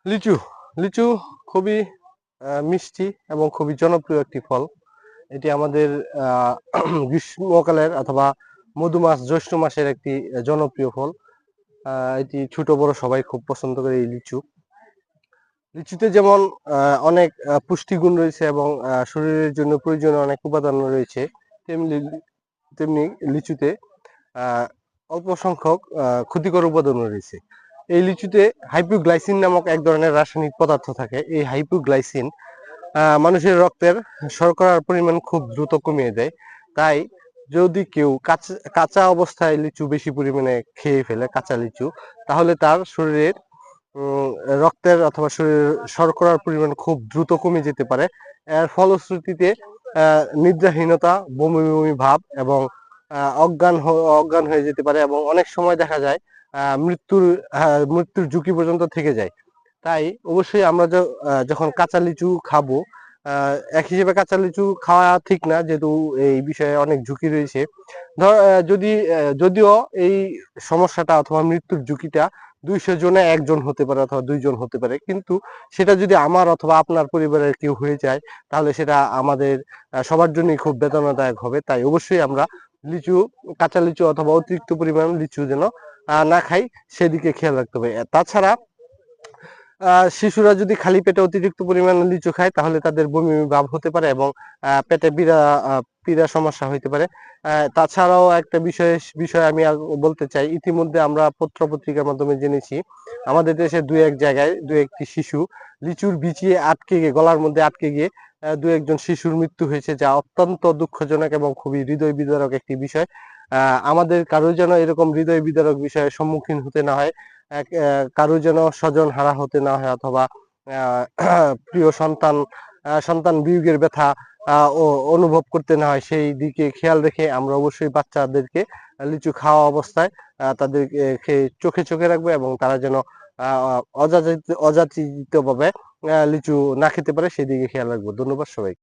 লিচু লিচু খুবই মিষ্টি এবং খুবই জনপ্রিয় একটি ফল। এটি আমাদের আহ, গ্রীষ্মকালের অথবা মধু মাস জ্যৈষ্ঠ মাসের একটি জনপ্রিয় ফল। এটি ছোট বড় সবাই খুব পছন্দ করে এই লিচু। লিচুতে যেমন অনেক পুষ্টিগুণ রয়েছে এবং শরীরের জন্য প্রয়োজনীয় অনেক উপাদান রয়েছে, তেমনি তেমনি লিচুতে আহ, অল্প সংখ্যক ক্ষতিকর উপাদানও রয়েছে। এই লিচুতে হাইপোগ্লাইসিন নামক এক ধরনের রাসায়নিক পদার্থ থাকে। এই হাইপোগ্লাইসিন মানুষের রক্তের শর্করার পরিমাণ খুব দ্রুত কমিয়ে দেয়। তাই যদি কেউ কাঁচা কাঁচা অবস্থায় লিচু বেশি পরিমাণে খেয়ে ফেলে, কাঁচা লিচু, তাহলে তার শরীরের উম, রক্তের অথবা শরীরের শর্করার পরিমাণ খুব দ্রুত কমে যেতে পারে। এর ফলশ্রুতিতে নিদ্রাহীনতা, বমি বমি ভাব এবং অজ্ঞান হয়ে যেতে পারে এবং অনেক সময় দেখা যায় মৃত্যুর ঝুঁকি পর্যন্ত থেকে যায়। তাই অবশ্যই আমরা যখন কাঁচা লিচু খাবো, এক হিসেবে কাঁচা লিচু খাওয়া ঠিক না, যেহেতু এই বিষয়ে অনেক ঝুঁকি রয়েছে। যদিও এই সমস্যাটা অথবা মৃত্যুর ঝুঁকিটা 200 জনে একজন হতে পারে অথবা 2 জন হতে পারে, কিন্তু সেটা যদি আমার অথবা আপনার পরিবারের কেউ হয়ে যায়, তাহলে সেটা আমাদের সবার জন্যই খুব বেদনাদায়ক হবে। তাই অবশ্যই আমরা লিচু, কাঁচা লিচু অথবা অতিরিক্ত পরিমাণ লিচু যেন না খাই, সেদিকে খেয়াল রাখতে হবে। তাছাড়া শিশুরা যদি খালি পেটে অতিরিক্ত পরিমাণে লিচু খায়, তাহলে তাদের বমি বমি ভাব হতে পারে এবং পেটে পীড়া সমস্যা হইতে পারে। তাছাড়াও একটা বিষয় আমি বলতে চাই, ইতিমধ্যে আমরা পত্র পত্রিকার মাধ্যমে জেনেছি আমাদের দেশে এক জায়গায় একটি শিশু লিচুর বিচি আটকে গিয়ে, গলার মধ্যে আটকে গিয়ে একজন শিশুর মৃত্যু হয়েছে, যা অত্যন্ত দুঃখজনক এবং খুবই হৃদয় বিদারক একটি বিষয়। আমাদের কারো যেন এরকম হৃদয় বিদারক বিষয়ের সম্মুখীন হতে না হয়, কারো যেন স্বজন হারা হতে না হয়, অথবা প্রিয় সন্তান বিয়োগের ব্যথা ও অনুভব করতে না হয়, সেই দিকে খেয়াল রেখে আমরা অবশ্যই বাচ্চাদেরকে লিচু খাওয়া অবস্থায় তাদেরকে চোখে চোখে রাখবো এবং তারা যেন অযাচিত ভাবে লিচু না খেতে পারে, সেদিকে খেয়াল রাখবো। ধন্যবাদ সবাই।